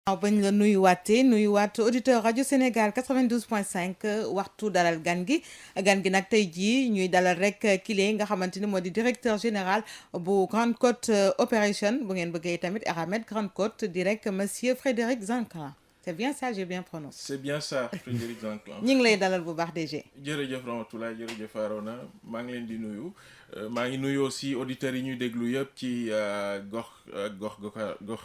waaw bañ la nuyuwaat auditeur rajo Sénégal 92.5 waxtu dalal gan gi nag tey jii ñuy dalal rek kile nga xamante ni moo di directeur général bu Grande Côte Opération bu ngeen bëggee tamit Eramet Grande Côte direct monsieur Frédéric Zanclan c'est bien ça j'ai bien prononcé. C'est bien ça Frédéric Zanclan. ñu ngi lay dalal bu baax DG. jërëjëf Ramatoulaye jërëjëf Arona maa ngi leen di nuyu maa ngi nuyu aussi auditeurs yi ñuy déglu yëpp ci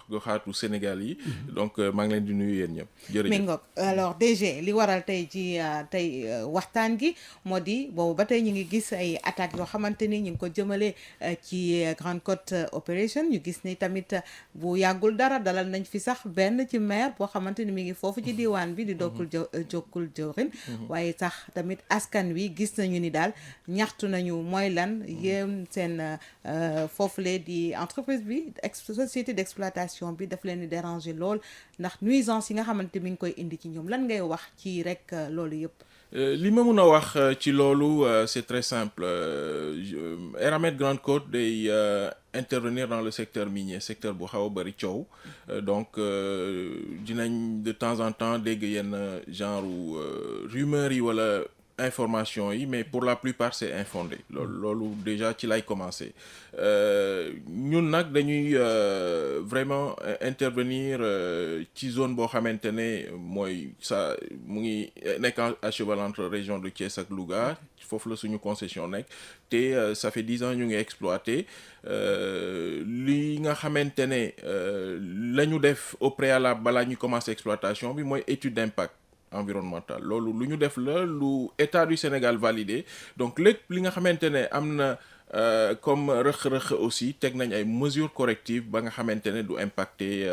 goxaatu Sénégal yi. donc maa ngi leen di nuyu yéen ñëpp. jërëjëf mi ngoog alors DG li waral tey ci tey waxtaan gi moo di boobu ba tey ñu ngi gis ay attaques yoo xamante ni ñu ngi ko jëmale ci Grande Côte Opération ñu gis ni tamit bu yàggul dara dalal nañ fi sax benn ci maire boo xamante ni mi ngi foofu ci diwaan bi di jokkul jëwrin waaye sax tamit askan wi gis nañu ni daal ñaxtu nañu mooy lan yéen seen foofule di entreprise bi société d'exploitation bi daf leen di déranger lool ndax nuisance yi nga xamante mi ngi koy indi ci ñoom lan ngay wax ci rek loolu yëpp. li ma mun a wax ci loolu c'est très simple Eramet Grande Côte day intervenir dans le secteur minier secteur bu xaw a bëri coow donc dinañ de temps en temps dégg yenn genre rumeurs yi wala information yi mais pour la plupart c'est infondé loolu déjà ci lay commencer ñun nag dañuy vraiment intervenir ci zone boo xamante ne mooy ça mu ngi nekk à cheval entre région de Thiès ak Louga foofu la suñu concession nekk te ça fait 10 ans ñu ngi exploité li nga xamante ne la ñu def au préalable balaa ñu commencer exploitation bi mooy étude d'impact environnemental loolu lu ñu def la lu état du Sénégal validé donc lépp li nga xamante ne am na comme rëq-rëq aussi teg nañ ay mesures correctives ba nga xamante ne du impacter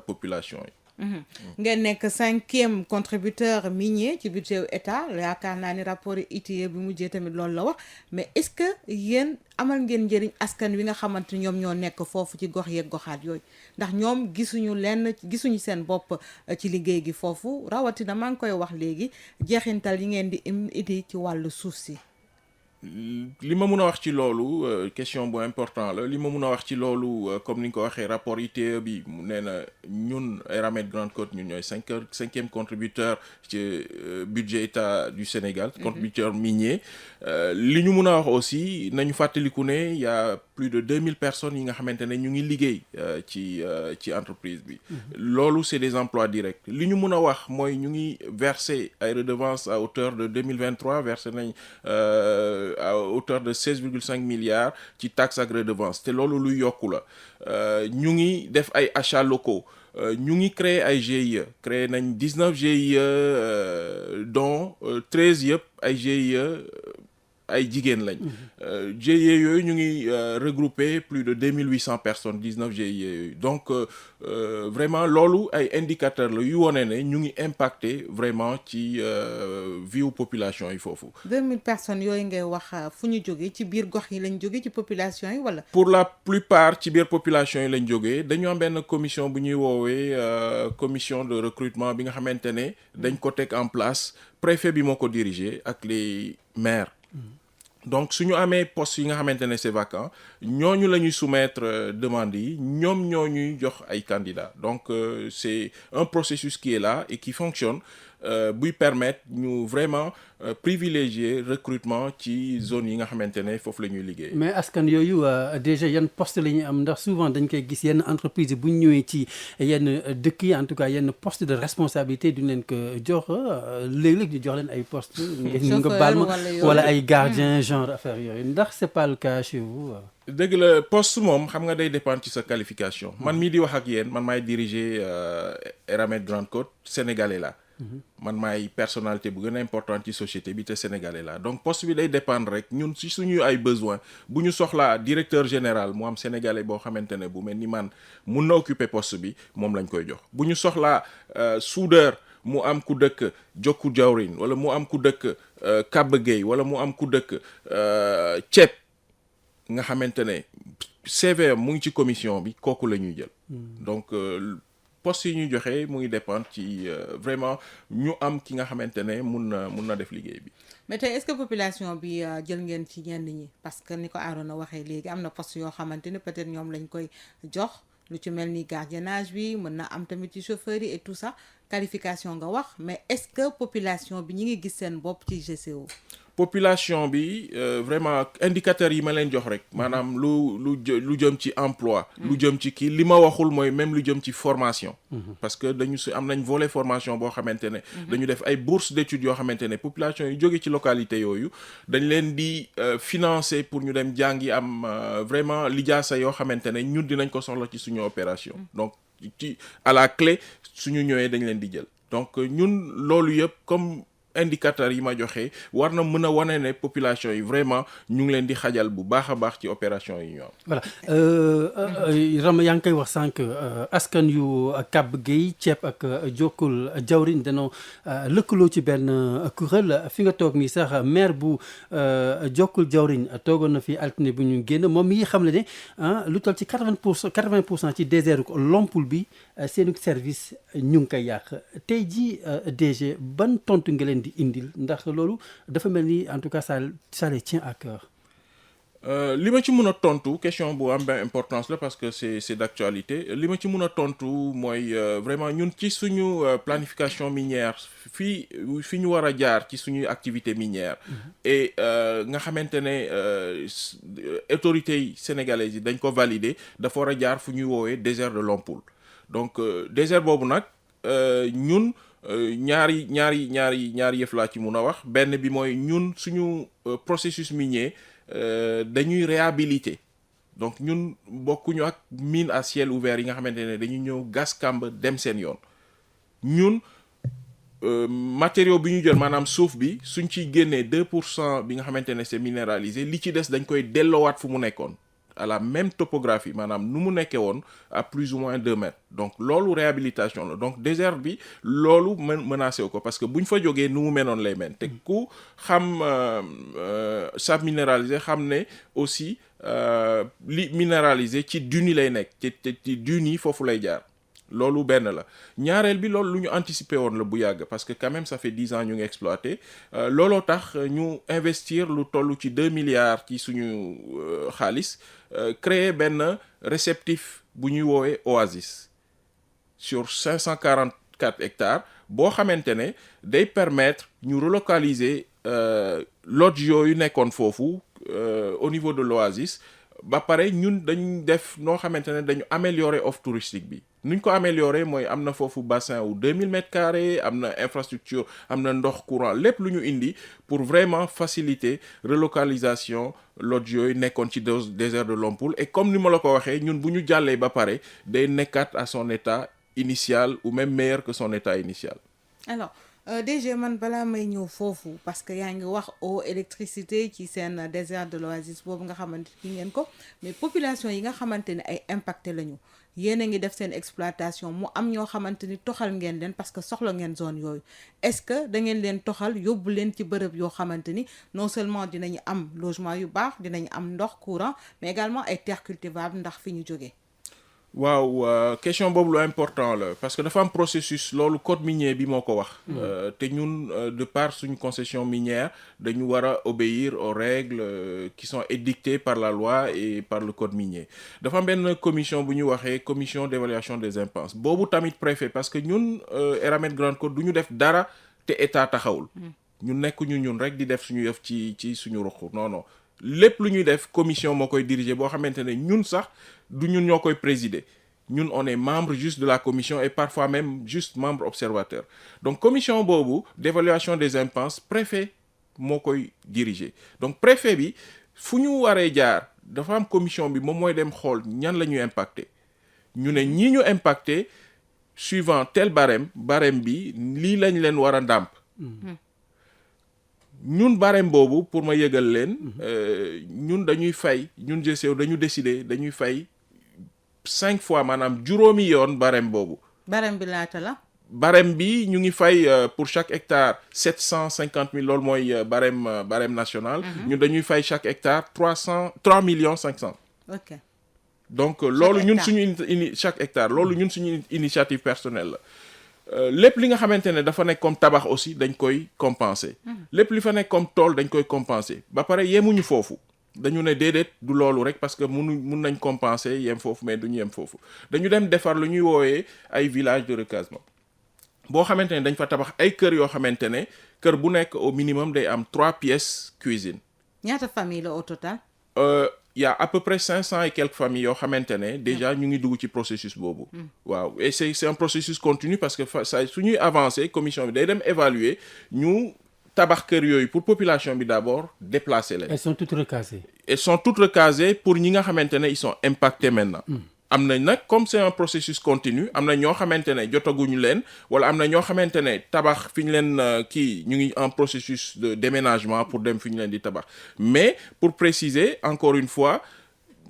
population yi. ngeen nekk 5e contributeur minier ci budget état yaakaar naa ni rapport ITIE bi mujjee tamit loolu la wax mais est-ce que yéen amal ngeen njëriñ askan wi nga xamante ñoom ñoo nekk foofu ci gox yeeg goxaat yooyu ndax ñoom gisuñu seen bopp ci liggéey gi foofu rawatina maa ngi koy wax léegi jeexintal yi ngeen di indi ci wàllu suuf si. li ma mun a wax ci loolu question bu important la li ma mun a wax ci loolu comme ni nga ko waxee rapport ITIE bi mu nee na ñun Eramet Grande Côte ñun ñooy cinquième contributeur ci budget état du Sénégal contributeur minier li ñu mun a wax aussi nañu fàttaliku ne y a plus de 2000 personnes yi nga xamante ne ñu ngi liggéey ci entreprise bi loolu c'est des emplois directs li ñu mun a wax mooy ñu ngi verser ay redevances à hauteur de 2023 versé nañ à hauteur de 16,5 milliards ci taxes ak redevances te loolu luy yokku la ñu ngi def ay achats locaux ñu ngi créer ay GIE créer nañ 19 GIE dont 13 yëpp ay GIE ay jigéen lañ GIE yooyu ñu ngi regrouper plus de 2800 personnes 19 GIE yooyu donc vraiment loolu ay indicateurs la yu wone ne ñu ngi impacter vraiment ci vie population yi foofu. 2000 personnes yooyu ngay wax fu ñu jógee ci biir gox yi lañ jógee ci population yi wala. pour la plupart ci biir population yi lañ jógee dañu am benn commission bu ñuy woowee commission de recrutement bi nga xamante ne dañ ko teg en place préfet bi moo ko diriger ak les maires. donc su ñu amee poste yi nga xamante ne c'est vacant ñooñu la ñuy soumettre demande yi ñoom ñoo ñuy jox ay candidats donc c'est un processus qui est là et qui fonctionne buy permettre ñu vraiment privilégier recrutement ci zone yi nga xamante ne foofu la ñuy liggéey. mais askan yooyu déjà yan poste la ñuy am ndax souvent dañ koy gis yenn entreprise yi bu ñu ñëwee ci yenn dëkk yi en tout cas yenn poste de responsabilité duñ leen ko jox léeg-léeg ñu jox leen ay poste ngeen nga baal ma wala ay gardien genre affaire yooyu ndax c'est pas le cas chez vous. dëgg la poste moom xam nga day dépendre ci sa qualification man mii di wax ak yéen man maay diriger Eramet Grande Côte sénégalais la man maay personnalité bu gën a importante ci société bi te sénégalais la donc poste bi day dépendre rek ñun ci suñu ay besoin bu ñu soxlaa directeur général mu am sénégalais boo xamante ne bu mel ni man mun na occuper poste bi moom lañ koy jox bu ñu soxlaa soudeur mu am ku dëkk Jokku Jawrin wala mu am ku dëkk Kaba Gueye wala mu am ku dëkk ceeb nga xamante ne CV mu ngi ci commission bi kooku la ñuy jël donc poste yi ñuy joxe mu ngi dépendre ci vraiment ñu am ki nga xamante ne mun na def liggéey bi. mais tey est-ce que population bi jël ngeen ci ñenn ñi parce que ni ko Arona waxee léegi am na poste yoo xamante ne peut-être ñoom lañ koy jox lu ci mel ni gardiennage bi mën na am tamit ci chauffeur yi et tout ça qualification nga wax mais est-ce que population bi ñi ngi gis seen bopp ci GCO. population bi vraiment indicateurs yi ma leen jox rek maanaam lu jëm ci emploi lu jëm ci kii li ma waxul mooy même lu jëm ci formation parce que am nañ volet formation boo xamante ne dañu def ay bourses d'études yoo xamante ne population yi jóge ci localité yooyu dañ leen di financer pour ñu dem jàngi am vraiment lijaasa yoo xamante ne ñun dinañ ko soxla ci suñu opération donc ci à la clé suñu ñëwee dañ leen di jël donc ñun loolu yëpp comme indicateurs yi ma joxe war na mën a wane ne population yi vraiment ñu ngi leen di xajal bu baax a baax ci opération yi ñu am. voilà Rama yaa ngi koy wax sànq askan yu Kàbb Gueye ceeb ak Jokkul jawriñ danoo lëkkaloo ci benn kuréel fi nga toog nii sax maire bu Jokkul jawriñ toogoon na fi altine bu ñu génn moom mi ngi xam ne lu toll ci 80% ci désert Lompoul bi seenu service ñu ngi koy yàq tey jii DG ban tontu nga leen di indil ndax loolu dafa mel ni en tout cas ça les tient à cœur. li ma ci mën a tontu question bu am benn importance la parce que c'est d'actualité li ma ci mën a tontu mooy vraiment ñun ci suñu planification minière fi ñu war a jaar ci suñuy activité minière et nga xamante ne autorités yi sénégalaises yi dañ ko valider dafa war a jaar fu ñuy woowee désert de Lompoul donc désert boobu nag ñun ñaari yëf laa ci mun a wax benn bi mooy ñun suñu processus minier dañuy réhabiliter donc ñun bokkuñu ak mine à ciel ouvert yi nga xamante ne dañuy ñëw gas kàmb dem seen yoon ñun matériaux bi ñu jël maanaam suuf bi suñ ciy génnee 2% bi nga xamante ne c'est minéralisé li ci des dañ koy delloowaat fu mu nekkoon à la même topographie maanaam nu mu nekkee woon à plus ou moins 2 mètres donc loolu réhabilitation la donc désert bi loolu menacé wu ko parce que bu ñu fa jógee nu mu menoon lay mel te ku xam sable minéralisé xam ne aussi li minéralisé ci dune yi lay nekk ci dune yi foofu lay jaar loolu benn la ñaareel bi loolu lu ñu anticiper woon la bu yàgg parce que quand même ça fait 10 ans ñu ngi exploité looloo tax ñu investir lu toll ci 2 milliards ci suñu xaalis créer benn réceptif bu ñuy woowee Oasis sur 544 hectares boo xamante ne day permettre ñu relocaliser lodge yooyu nekkoon foofu au niveau de l'Oasis ba pare ñun dañ def noo xamante ne dañu améliorer offre touristique bi nuñ ko améliorer mooy am na foofu bassin wu 2000 mètres carrés am na infrastructure am na ndox courant lépp lu ñu indi pour vraiment faciliter relocalisation lodge yooyu nekkoon ci désert de Lompoul et comme ni ma la ko waxee ñun bu ñu jàllee ba pare day nekkaat à son état initial ou même meilleur que son état initial. Alors DG man balaa may ñëw foofu parce que yaa ngi wax eau électricité ci seen désert de l'Oasis boobu nga xamante ni ngeen ko mais population yi nga xamante ne ay impacté lañu yéen a ngi def seen exploitation mu am ñoo xamante ni toxal ngeen leen parce que soxla ngeen zone yooyu est-ce que da ngeen leen toxal yóbbu leen ci bërëb yoo xamante ni non seulement dinañu am logement yu baax dinañu am ndox courant mais également ay terres cultivables ndax fi ñu jógee. waaw question boobu lu important la parce que dafa am processus loolu code minier bi moo ko wax te ñun de par suñu concession minière dañu war a obéir aux règles qui sont édictées par la loi et par le code minier dafa am benn commission bu ñu waxee commission d'évaluation des impenses boobu tamit préfet parce que ñun Eramet Grande Côte du ñu def dara te état taxawul ñun nekkuñu ñun rek di def suñu yëf ci suñu ruq non lépp lu ñuy def commission moo koy diriger boo xamante ne ñun sax du ñun ñoo koy présider ñun on est membre juste de la commission et parfois même juste membre observateur donc commission boobu d'évaluation des impenses préfet moo koy diriger donc préfet bi fu ñu waree jaar dafa am commission bi moom mooy dem xool ñan la ñuy impacté ñu ne ñii ñu impacté suivant tel barème bi lii lañ leen war a ndàmp ñun barème boobu pour ma yëgal leen ñun dañuy fay ñun GCO dañu décider dañuy fay 5 fois maanaam juróomi yoon barème boobu. barème bi laata la. barème bi ñu ngi fay pour chaque hectare 750 000 loolu mooy barème national. ñun dañuy fay chaque hectare 3 millions 500. ok donc loolu ñun suñu chaque hectare loolu ñun suñu initiative personnelle la. lépp li nga xamante ne dafa nekk comme tabax aussi dañ koy compenser lépp li fa nekk comme tool dañ koy compenser ba pare yemuñu foofu dañu ne déedéet du loolu rek parce que mun nañ compenser yem foofu mais duñu yem foofu dañu dem defar lu ñuy woowee ay village de recasement boo xamante ne dañ fa tabax ay kër yoo xamante ne kër bu nekk au minimum day am 3 pièces cuisine. ñaata famille la au total. Y a à peu près 500 et quelques familles yoo xamante ne déjà ñu ngi dugg ci processus boobu. waaw et c'est un processus continu parce que ça su ñuy avancer commission bi day dem évaluer ñu tabax kër yooyu pour population bi d'abord déplacer leen. Elles sont toutes recasées. Elles sont toutes recasées pour ñi nga xamante ne ils sont impactés maintenant. am nañ nag comme c'est un processus continu am na ñoo xamante ne jotaguñu leen wala am na ñoo xamante ne tabax fi ñu leen kii ñu ngi en processus de déménagement pour dem fi ñu leen di tabax mais pour préciser encore une fois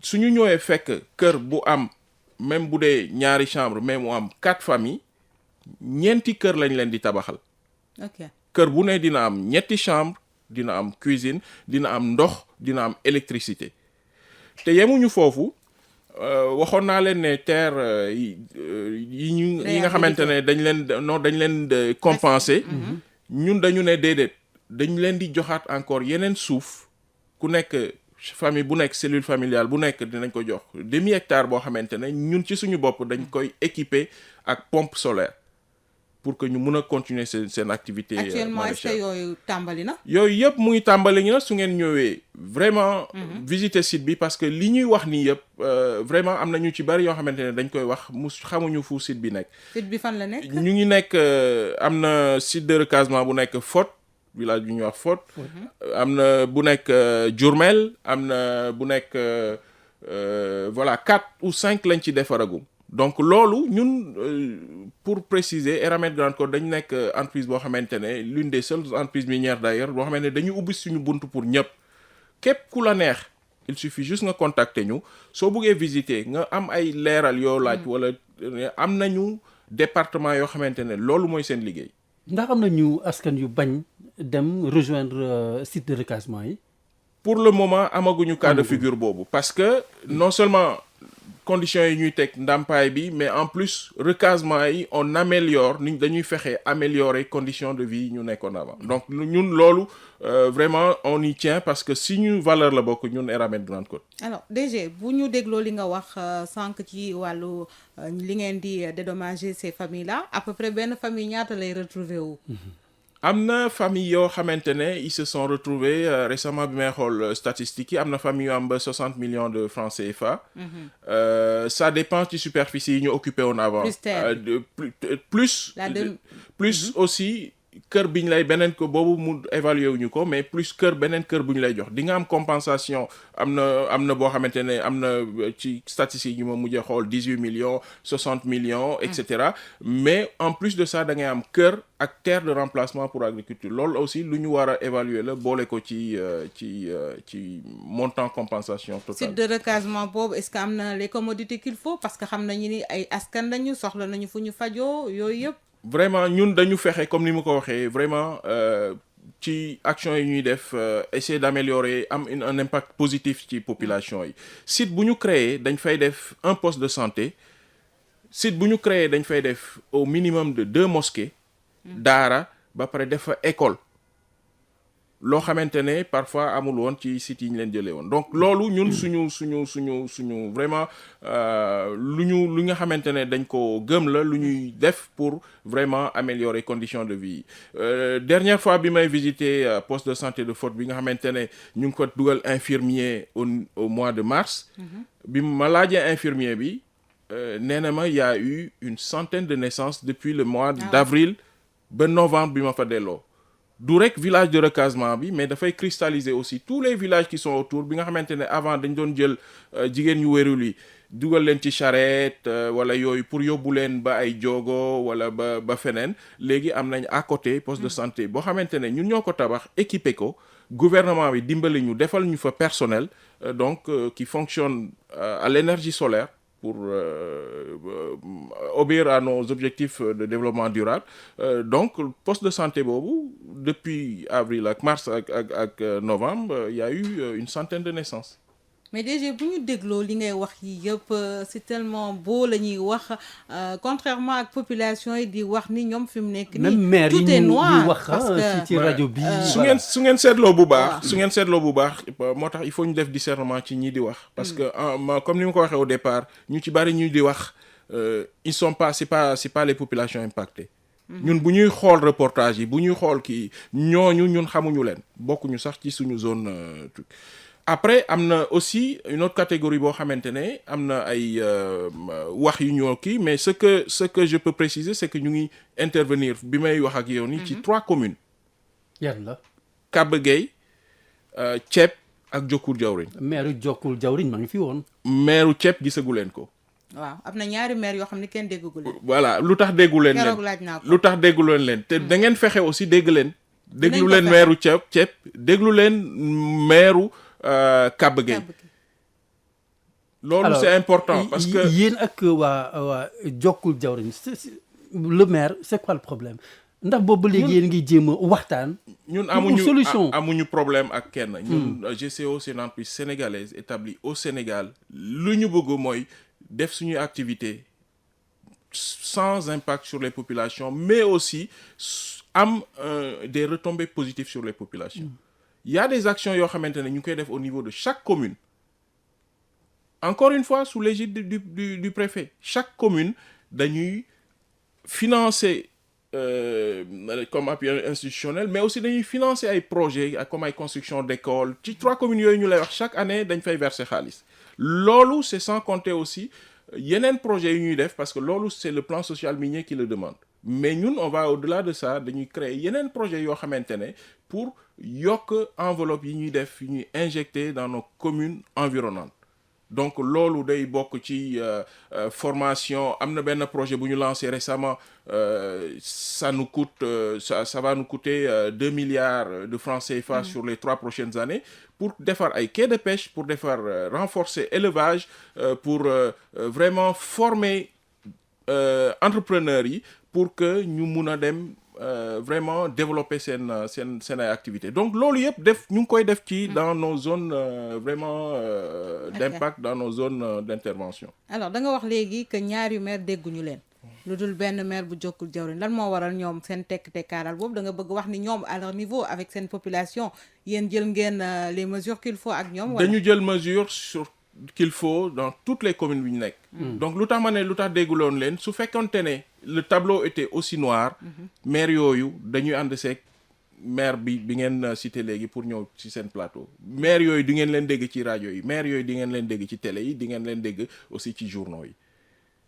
suñu ñëwee fekk kër bu am même bu dee ñaari chambre mais mu am 4 familles ñeenti kër lañ leen di tabaxal. ok kër bu ne dina am ñetti chambre dina am cuisine dina am ndox dina am électricité te yemuñu foofu. waxoon naa leen ne terre yi nga xamante ne dañ leen compenser ñun dañu ne déedéet dañ leen di joxaat encore yeneen suuf ku nekk famille bu nekk cellule familiale bu nekk dinañ ko jox demi-hectare boo xamante ne ñun ci suñu bopp dañ koy équiper ak pompe solaire pour que ñu mun a continuer seen activité. actuellement est-ce que yooyu tàmbali na. yooyu yëpp mu ngi tàmbali ñu na su ngeen ñëwee vraiment visiter site bi parce que li ñuy wax nii yëpp vraiment am na ñu ci bari yoo xamante ne dañ koy wax xamuñu fu site bi nekk. site bi fan la nekk. ñu ngi nekk am na site de recasement bu nekk Fot village bi ñuy wax Fot. am na bu nekk Diourbel am na bu nekk voilà 4 ou 5 lañ ci defaragum. donc loolu ñun pour préciser Eramet Grande Côte dañu nekk entreprise boo xamante ne l'une des seules entreprises minières d'ailleurs boo xamante ne dañuy ubbi suñu buntu pour ñëpp képp ku la neex il suffit juste nga contacter ñu soo bëggee visiter nga am ay leeral yoo laaj wala am nañu département yoo xamante ne loolu mooy seen liggéey. ndax am na ñu askan yu bañ dem rejoindre site de recasement yi. pour le moment amaguñu cas de figure boobu parce que non seulement conditions yi ñuy teg ndàmpaay bi mais en plus recasement yi on améliore ni dañuy fexe améliorer conditions de vie ñu nekkoon avant donc ñun loolu vraiment on y tient parce que si ñu valeur la bokk ñun Eramet Grande Côte. alors DG bu ñu dégloo li nga wax sànq ci wàllu li ngeen di dédommager ces familles là à peu près benn famille ñaata lay retrouver wu. am na famille yoo xamante ne ils se sont retrouvés récemment bi may xool statistiques yi am na famille yu am ba 60 millions de francs CFA. Ça dépend ci superficie yi ñu occupé woon avant. plus aussi kër bi ñu lay beneen ko boobu mu évalué wuñu ko mais plus kër beneen kër bu ñu lay jox di nga am compensation am na boo xamante ne am na ci statistiques yi ma mujjee xool 18 millions 60 millions et cetera mais en plus de ça da ngay am kër ak terre de remplacement pour agriculture loolu aussi lu ñu war a évaluer la boole ko ci montant compensation totale. site de recasement boobu est-ce que am na les commodités qu'il faut parce que xam nañu ni ay askan lañu soxla nañu fu ñu fajoo yooyu yëpp. vraiment ñun dañu fexe comme ni ma ko waxee vraiment ci action yi ñuy def essayer d'améliorer am un impact positif ci population yi site bu ñu créer dañ fay def un poste de santé site bu ñu créer dañ fay def au minimum de 2 mosquées daara ba pare def fa école loo xamante ne parfois amul woon ci sites yi ñu leen jëlee woon donc loolu ñun suñu vraiment lu nga xamante ne dañ ko gëm la lu ñuy def pour vraiment améliorer conditions de vie dernière fois bi may visiter poste de santé de Fot bi nga xamante ne ñu ngi ko dugal infirmier au mois de mars bi ma laajee infirmier bi nee na ma y a eu une centaine de naissances depuis le mois d'avril ba novembre bi ma fa delloo du rek village de recasement bi mais dafay cristalliser aussi tous les villages qui sont autour bi nga xamante ne avant dañ doon jël jigéen ñu wérul yi dugal leen ci charrette wala yooyu pour yóbbu leen ba ay jogo wala ba feneen léegi am nañ à côté poste de santé boo xamante ne ñun ñoo ko tabax équipé ko gouvernement bi dimbali ñu defal ñu fa personnel donc qui fonctionne à l'énergie solaire pour obéir à nos objectifs de développement durable donc poste de santé boobu depuis avril ak mars ak novembre il y a eu une centaine de naissances. mais déjà bu ñu dégloo li ngay wax yi yëpp c'est tellement beau la ñuy wax contrairement ak population yi di wax ni ñoom fi mu nekk même nii maire tout yi est ñu noir wax parce que ci rajo bi. su ngeen seetloo bu baax su ngeen seetloo bu baax moo tax il faut ñu def discernement ci ñi di wax parce que comme ni ma ko waxee au départ ñu ci bari ñu di wax ils sont pas c'est pas les populations impactées ñun bu ñuy xool reportage yi bu ñuy xool kii ñooñu ñun xamuñu leen bokkuñu sax ci suñu zone truc. Après am na aussi une autre catégorie boo xamante ne am na ay wax yu ñoo kii mais ce que je peux préciser c'est que ñu ngi intervenir bi may wax ak yow ni ci 3 communes yan la. Kaba Gueye Thiep ak Diokoul Diawrigne. maire Diokoul Diawrigne maa ngi fi woon. maire Thiep gisagu leen ko. waaw am na ñaari maire yoo xam ne kenn déggu leen. voilà lu tax déggu leen keroog laaj naa ko lu tax déggu leen te da ngeen fexe aussi dégg leen. déglu ko leen fexe. maire Thiep déglu leen maire Kaba Gueye. loolu c'est important parce que yéen ak waa Diokoul Diawrigne le maire c'est quoi le problème ndax boobu ba léegi yéen ngi jéem a waxtaan. ñun pour solution amuñu problème ak kenn. ñun GCO c'est une entreprise sénégalaise établie au Sénégal lu ñu bëgg mooy def suñuy activité sans impact sur les populations mais aussi am des retombées positives sur les populations. Il y a des actions yoo xamante ne ñu koy def au niveau de chaque commune. Encore une fois sous l'égide du préfet chaque commune dañuy financer comme appui institutionnel mais aussi dañuy financer ay projets comme ay construction d'écoles ci 3 communes yooyu ñu lay wax chaque année dañ fay verser xaalis loolu c'est sans compter aussi yeneen projets yu ñuy def parce que loolu c'est le plan social minier qui le demande mais ñun on va au-delà de ça dañuy créer yeneen projets yoo xamante ne pour yokk enveloppe yi ñuy def yi ñuy injecter dans nos communes environnantes. Donc loolu day bokk ci formation am na benn projet bu ñu lancé récemment ça nous coûte ça va nous coûter 2 milliards de francs CFA sur les 3 prochaines années pour defar ay quais de pêche pour defar renforcer élevage pour vraiment former entrepreneurs yi pour que ñu mun a dem vraiment développer seen ay activités donc loolu yëpp ñu ngi koy def ci dans nos zones vraiment d'impact dans nos zones d'intervention. Alors da nga wax léegi que ñaari maire dégguñu leen lu dul benn maire bu Diokoul Diawrigne lan moo waral ñoom seen tekkaaral boobu da nga bëgg wax ni ñoom à leur niveau avec seen population yéen jël ngeen les mesures qu'il faut ak ñoom. dañu jël mesure sur qu'il faut dans toutes les communes bi ñu nekk. donc lu tax ma ne lu tax dégguloon leen su fekkonte ne le tableau était aussi noir. maire yooyu dañuy ànd seeg maire bi ngeen cité léegi pour ñëw ci seen plateau maire yooyu di ngeen leen dégg ci rajo yi maire yooyu di ngeen leen dégg ci télé yi di ngeen leen dégg aussi ci journaux yi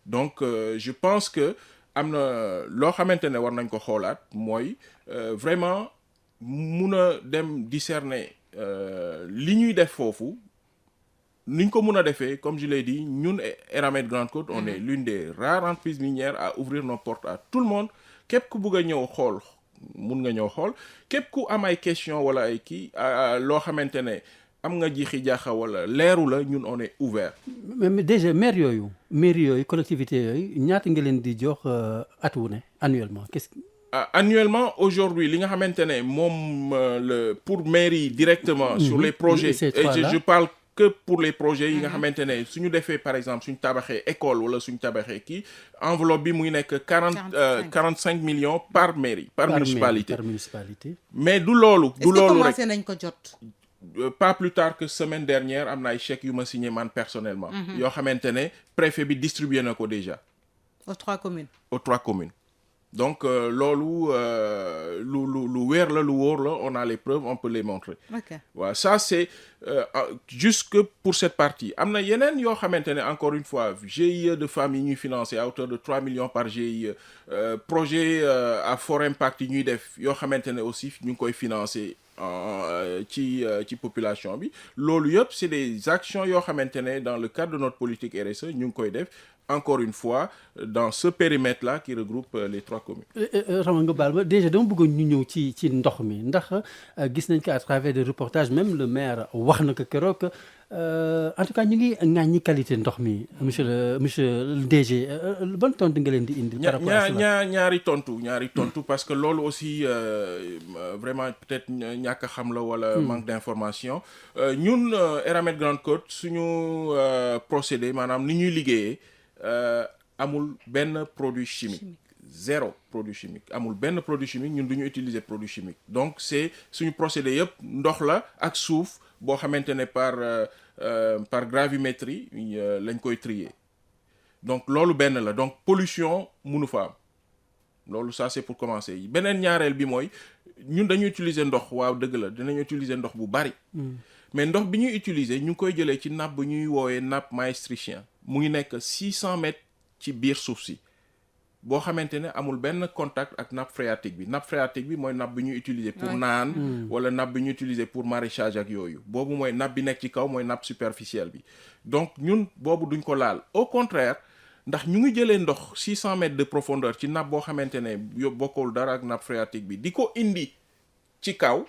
donc je pense que am na loo xamante ne war nañ ko xoolaat mooy vraiment mun a dem discerner li ñuy def foofu. niñ ko mun a defee comme je l'ai dit ñun Eramet Grande Côte on est l'une des rares entreprises minières à ouvrir nos portes à tout le monde képp ku bëgg a ñëw xool mun nga ñëw xool képp ku am ay question wala ay kii loo xamante ne am nga jiixi jaaxa wala leeru la ñun on est ouvert. mais déjà maire yooyu collectivité yooyu ñaata nga leen di jox at wu ne annuellement qu'est-ce que annuellement aujourd'hui li nga xamante ne moom pour mairie directement sur les projets et je parle que pour les projets yi nga xamante ne suñu defee par exemple suñu tabaxee école wala suñu tabaxee kii enveloppe bi muy nekk 45 millions par mairie par municipalité mais du loolu rek commencé nañ ko jot pas plus tard que semaine dernière am na ay chèques yu ma signé man personnellement yoo xamante ne préfet bi distribué na ko déjà aux 3 communes donc loolu lu wér la lu wóor la on a les preuves on peut les montrer. Ok. Voilà, ça c'est juste que pour cette partie am na yeneen yoo xamante ne encore une fois GIE de femmes yi ñuy financer à hauteur de 3 millions par GIE projet à fort impact yi ñuy def yoo xamante ne aussi ñu ngi koy financer ci population bi loolu yëpp c'est des actions yoo xamante ne dans le cadre de notre politique RSE ñu ngi koy def. Encore une fois dans ce périmètre-là qui regroupe les 3 communes. Rama nga baal ma déjà dama bëggoon ñu ñëw ci ndox mi ndax gis nañ ko à travers des reportages même le maire wax na ko keroog en tout cas ñu ngi ŋàññi qualité ndox mi monsieur le DG ban tontu nga leen di indi. par rapport à cela ñaari tontu parce que loolu aussi vraiment peut-être ñàkk a xam la wala manque d'information ñun Eramet Grande Côte suñu procédé maanaam ni ñuy liggéeyee amul benn produit chimique. Zéro produit chimique amul benn produit chimique ñun du ñu utiliser produit chimique donc c'est suñu procédé yëpp ndox la ak suuf boo xamante ne par gravimétrie lañ koy trier donc loolu benn la donc pollution mënu fa am loolu ça c'est pour commencer beneen ñaareel bi mooy ñun dañuy utiliser ndox waaw dëgg la dinañ utiliser ndox bu bari mais ndox bi ñuy utiliser ñu ngi koy jëlee ci nappe bu ñuy woowee nappe maastrichtien mu ngi nekk 600 mètres ci biir suuf si boo xamante ne amul benn contact ak nappe phréatique bi mooy nappe bi ñuy utiliser pour naan wala nappe bi ñuy utiliser pour maraîchage ak yooyu boobu mooy nappe bi nekk ci kaw mooy nappe superficielle bi donc ñun boobu duñ ko laal au contraire ndax ñu ngi jëlee ndox 600 mètres de profondeur ci nappe boo xamante ne bokkul dara ak nappe phréatique bi di ko indi ci kaw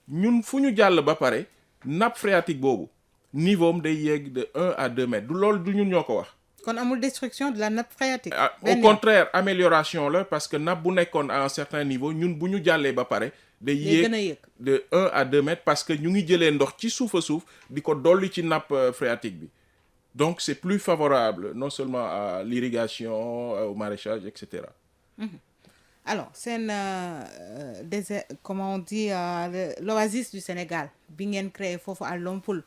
ñun fu ñu jàll ba pare nappe phréatique boobu niveau am day yegg de 1 à 2 mètres du loolu du ñun ñoo ko wax kon amul destruction de la nappe phréatique. Au contraire amélioration la parce que nappe bu nekkoon à un certain niveau ñun bu ñu jàllee ba pare day yéeg de 1 à 2 mètres parce que ñu ngi jëlee ndox ci suuf a suuf di ko dolli ci nappe phréatique bi donc c'est plus favorable non seulement à l'irrigation au maraîchage et cetera. Alors seen comment on dit l'oasis du Sénégal bi ngeen créé foofu à Lompoul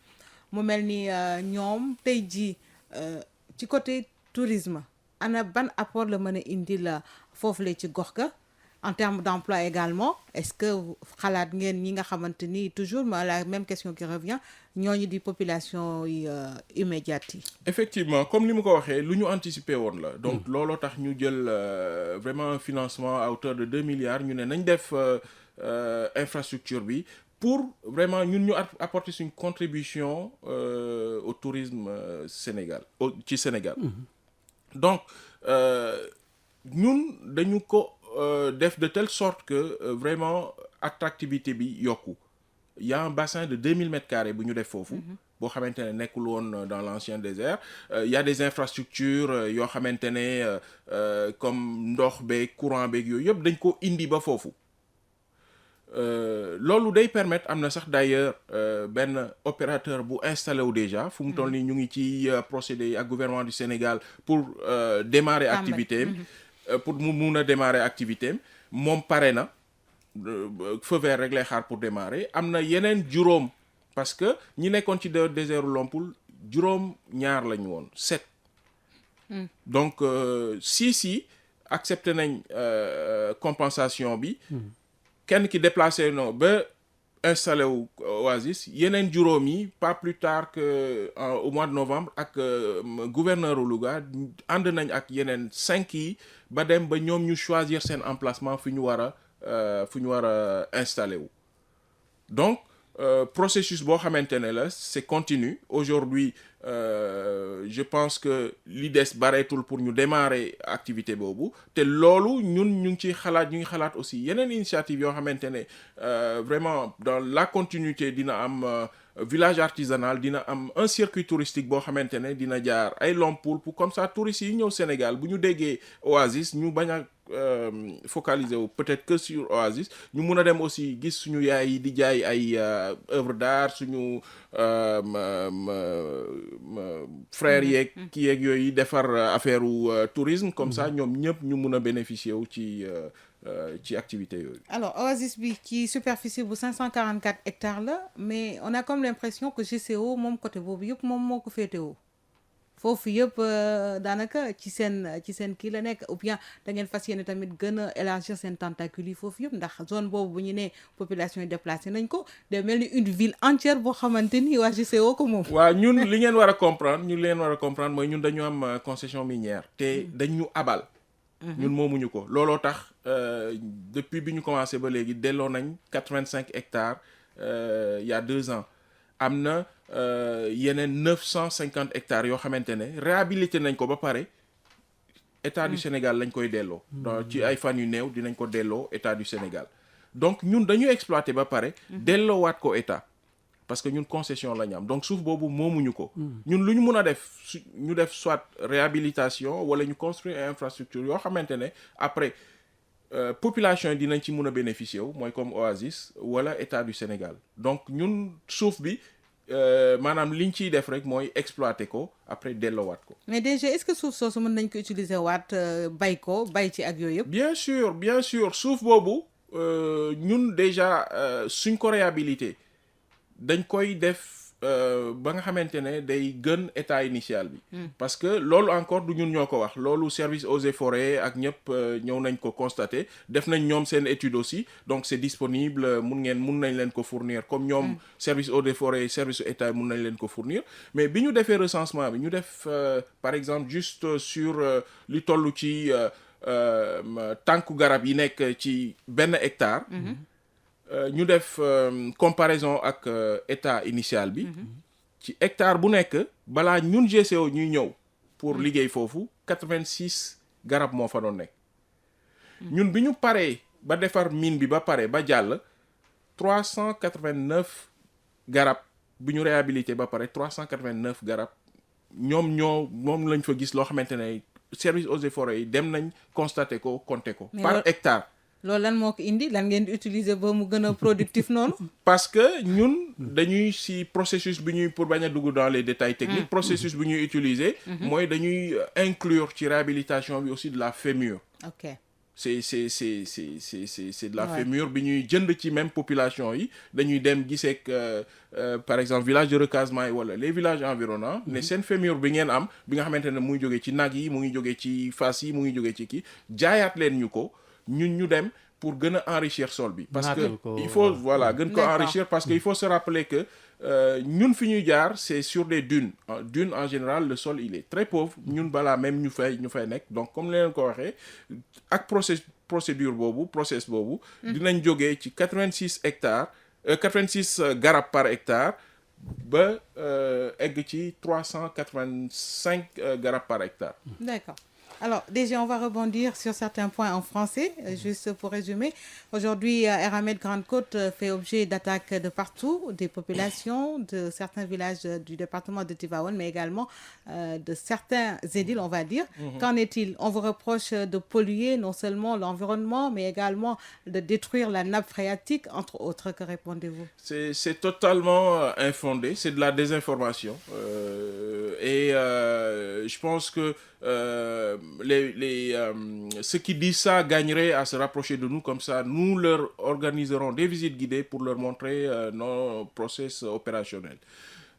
mu mel ni ñoom tey jii ci côté tourisme ana ban apport la mën a indi la foofu la ci gox ga en termes d'emploi également est-ce que xalaat ngeen ñi nga xamante ni toujours la même question qui revient ñooñu di population yi immédiate yi. Effectivement comme ni mu ko waxee lu ñu anticiper woon la donc looloo tax ñu jël vraiment un financement à hauteur de 2 milliards ñu ne nañ def infrastructure bi pour vraiment ñun ñu apporter suñ contribution au tourisme ci Sénégal donc ñun dañu ko def de telle sorte que vraiment attractivité bi yokku il y a un bassin de 2000 mètres carrés bu ñu def foofu boo xamante ne nekkul woon dans l'ancien désert il y a des infrastructures yoo xamante ne comme ndox beeg courant beeg yooyu yëpp dañ ko indi ba foofu loolu day permettre am na sax d'ailleurs benn opérateur bu installé wu déjà fu mu toll nii ñu ngi ci procédé ak gouvernement du Sénégal pour démarrer activité am pour mu mun a démarrer activité am moom pare na feu vert rek lay xaar pour démarrer am na yeneen juróom parce que ñi nekkoon ci désert Lompoul juróom ñaar lañu woon 7 donc si accepté nañ compensation bi kenn ki déplacé no ba installé wu Oasis yeneen juróom yi pas plus tard que au mois de novembre ak gouverneur u Louga ànd nañ ak yeneen 5 yi ba dem ba ñoom ñu choisir seen emplacement fu ñu war a installé wu donc processus boo xamante ne la c'est continu aujourd'hui je pense que li des bareetul pour ñu démarrer activité boobu te loolu ñu ngi ngi xalaat aussi yeneen initiative yoo xamante ne vraiment dans la continuité dina am village artisanal dina am un circuit touristique boo xamante ne dina jaar ay Lompoul pour comme ça touristes yi ñëw Sénégal bu ñu déggee Oasis ñu bañ a focaliser wu peut-être que sur Oasis ñu mun a dem aussi gis suñu yaay yi di jaay ay œuvres d'art suñu frères yeeg kii yeeg yooyu defar affaire u tourisme comme ça ñoom ñëpp ñu mun a bénéficier wu ci activité yooyu. Alors Oasis bi ci superficie bu 544 hectares la mais on a comme l'impression que GCO moom côté boobu yëpp moom moo ko féetewoo foofu yëpp daanaka ci seen kii la nekk ou bien da ngeen fas yéene tamit gën a élargir seen tentacules yi foofu yëpp ndax zone boobu bu ñu nee population yi déplacé nañ ko day mel ni une ville entière boo xamante ni waa GCO ko moom. waaw ñun li ngeen war a comprendre mooy ñun dañu am concession minière te dañu abal. ñun moomuñu ko looloo tax depuis bi ñu commencé ba léegi delloo nañ 85 hectares il y a 2 ans am na yeneen 950 hectares yoo xamante ne réhabilité nañ ko ba pare état du Sénégal lañ koy delloo. donc ci ay fan yu néew dinañ ko delloo état du Sénégal donc ñun dañu exploité ba pare delloowaat ko état parce que ñun concession la ñu am donc suuf boobu moomuñu ko. ñun lu ñu mun a def ñu def soit réhabilitation wala ñu construire une infrastructure yoo xamante ne après population yi dinañ ci mun a bénéficier wu mooy comme Oasis wala état du Sénégal donc ñun suuf bi maanaam liñ ciy def rek mooy exploiter ko après delloowaat ko. mais déjà est-ce que suuf soosu mën nañ ko utiliser waat bay ci ak yooyu yëpp. bien sûr suuf boobu ñun déjà suñ ko réhabilité dañ koy def ba nga xamante ne day gën état initial bi. parce que loolu encore du ñun ñoo ko wax loolu service eaux et forêts ak ñëpp ñëw nañ ko constater def nañ ñoom seen étude aussi donc c'est disponible mun nañ leen ko fournir comme ñoom service eaux et forêts service état mun nañ leen ko fournir mais bi ñu defee recensement bi ñu def par exemple juste sur li toll ci tànku garab yi nekk ci benn hectare. ñu def comparaison ak état initial bi ci hectare bu nekk balaa ñun GCO ñuy ñëw pour liggéey foofu 86 garab moo fa doon nekk ñun bi ñu paree ba defar mine bi ba pare ba jàll 389 garab bi ñu réhabilité ba pare 389 garab moom lañ fa gis loo xamante ne service eaux et forêts yi dem nañ constater ko compter ko par hectare. loolu lan moo ko indi lan ngeen di utiliser ba mu gën a productif noonu. parce que ñun dañuy si processus bi ñuy pour bañ a dugg dans les détails techniques processus bi ñuy utiliser mooy dañuy inclure ci réhabilitation bi aussi de la fémur. ok c'est de la fémur bi ñuy jënd ci même population yi dañuy dem giseek par exemple village de recasement yi wala les villages environnants ne seen fémur bi ngeen am bi nga xamante ne mu ngi jógee ci nag yi mu ngi jógee ci fas yi mu ngi jógee ci kii jaayaat leen ñu ko ñun ñu dem pour gën a enrichir sol bi parce que il faut gën ko enrichir parce que il faut se rappeler que ñun fi ñuy jaar c'est sur des dunes en général le sol il est très pauvre ñun balaa même ñu fay nekk donc comme leen ko waxee ak process boobu dinañ jógee ci 86 hectares 86 garab par hectare ba egg ci 385 garab par hectare. D'accord. Alors, déjà, on va rebondir sur certains points en français, juste pour résumer. Aujourd'hui, Eramet Grande Côte fait objet d'attaques de partout, des populations de certains villages du département de Tivaouane, mais également de certains édiles, on va dire. Qu'en est-il? On vous reproche de polluer non seulement l'environnement, mais également de détruire la nappe phréatique, entre autres. Que répondez-vous? C'est totalement infondé, c'est de la désinformation. Et je pense que ceux qui disent ça gagneraient à se rapprocher de nous comme ça. Nous leur organiserons des visites guidées pour leur montrer nos process opérationnels.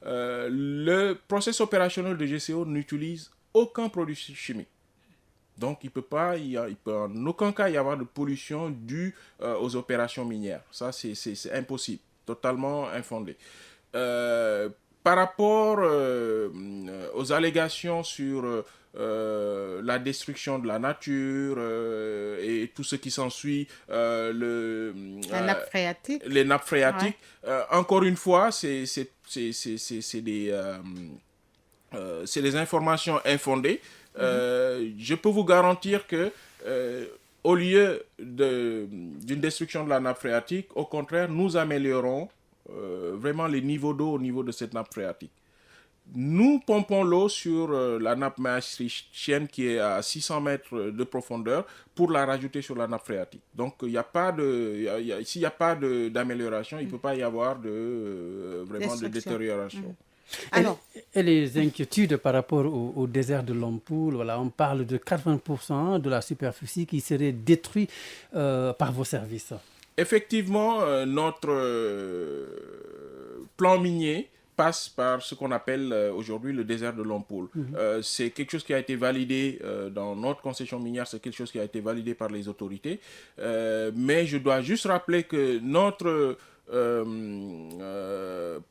Le process opérationnel de GCO n'utilise aucun produit chimique. Donc il peut en aucun cas y avoir de pollution due aux opérations minières. Ça, c'est impossible, totalement infondé. Par rapport aux allégations sur la destruction de la nature et tout ce qui s'ensuit, la nappe phréatique. Les nappes phréatiques. Ouais. Encore une fois, c'est des informations infondées. Je peux vous garantir que au lieu d'une destruction de la nappe phréatique, au contraire, nous améliorons vraiment les niveaux d'eau au niveau de cette nappe phréatique. Nous pompons l'eau sur la nappe maastrichtienne qui est à 600 mètres de profondeur pour la rajouter sur la nappe phréatique. Donc, s'il n'y a pas d'amélioration, il ne peut pas y avoir vraiment de détérioration. Alors, et les inquiétudes par rapport au désert de Lompoul, voilà, on parle de 80% de la superficie qui serait détruite par vos services. Effectivement, notre plan minier passe par ce qu'on appelle aujourd'hui le désert de Lompoul. C'est quelque chose qui a été validé dans notre concession minière, c'est quelque chose qui a été validé par les autorités. Mais je dois juste rappeler que notre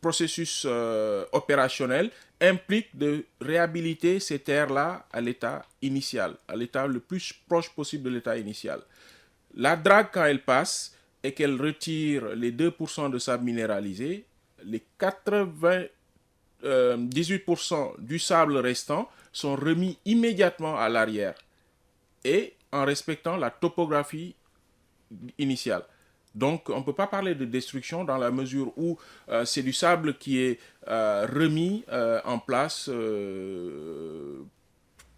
processus opérationnel implique de réhabiliter ces terres-là à l'état initial, à l'état le plus proche possible de l'état initial. La drague, quand elle passe et qu'elle retire les 2% de sable minéralisé, les 18% du sable restant sont remis immédiatement à l'arrière et en respectant la topographie initiale. Donc, on ne peut pas parler de destruction dans la mesure où c'est du sable qui est remis en place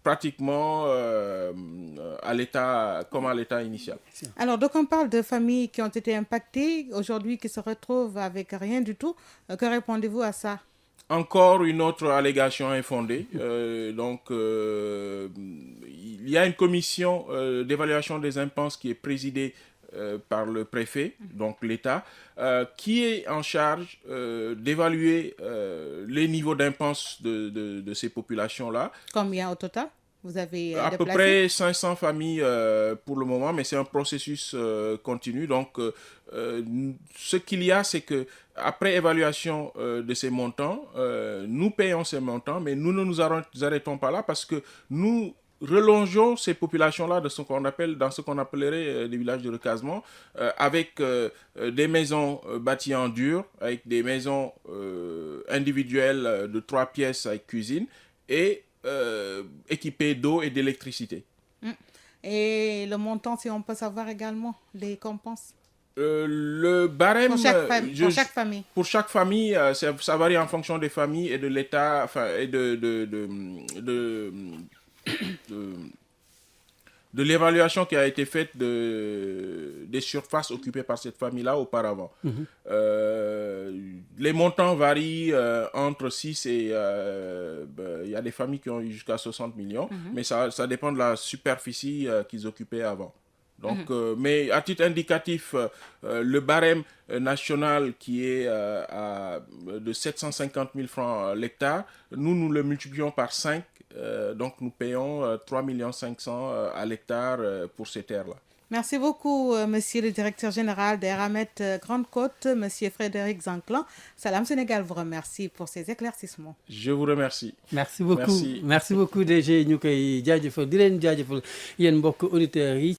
pratiquement à l'état, comme à l'état initial. Alors, donc on parle de familles qui ont été impactées aujourd'hui, qui se retrouvent avec rien du tout. Que répondez-vous à ça? Encore une autre allégation infondée. Il y a une commission d'évaluation des impenses qui est présidée par le préfet, donc l'État, qui est en charge d'évaluer les niveaux d'impenses de ces populations-là. Combien au total vous avez À peu déplacé? près 500 familles pour le moment, mais c'est un processus continu. Donc, ce qu'il y a, c'est que après évaluation de ces montants, nous payons ces montants, mais nous ne nous arrêtons pas là parce que nous relongeons ces populations-là dans ce qu'on appellerait des villages de recasement, avec des maisons bâties en dur, avec des maisons individuelles de 3 pièces avec cuisine et équipées d'eau et d'électricité. Et le montant, si on peut savoir également, les compenses Le barème pour chaque famille. Pour chaque famille, ça varie en fonction des familles et de l'état, enfin, et de l'évaluation qui a été faite des surfaces occupées par cette famille-là auparavant. Les montants varient entre 6 et... il y a des familles qui ont eu jusqu'à 60 millions, mais ça dépend de la superficie qu'ils occupaient avant. Donc, mais à titre indicatif, le barème national qui est de 750 000 francs l'hectare, nous le multiplions par 5, donc nous payons 3 500 000 à l'hectare pour ces terres-là. Merci beaucoup, monsieur le directeur général d'Eramet Grande Côte, monsieur Frédéric Zanclan. Salam Sénégal vous remercie pour ces éclaircissements. Je vous remercie. Merci beaucoup. Merci beaucoup DG ñu koy jaajëfal di leen jaajëfal yéen mbokk auditeurs yi.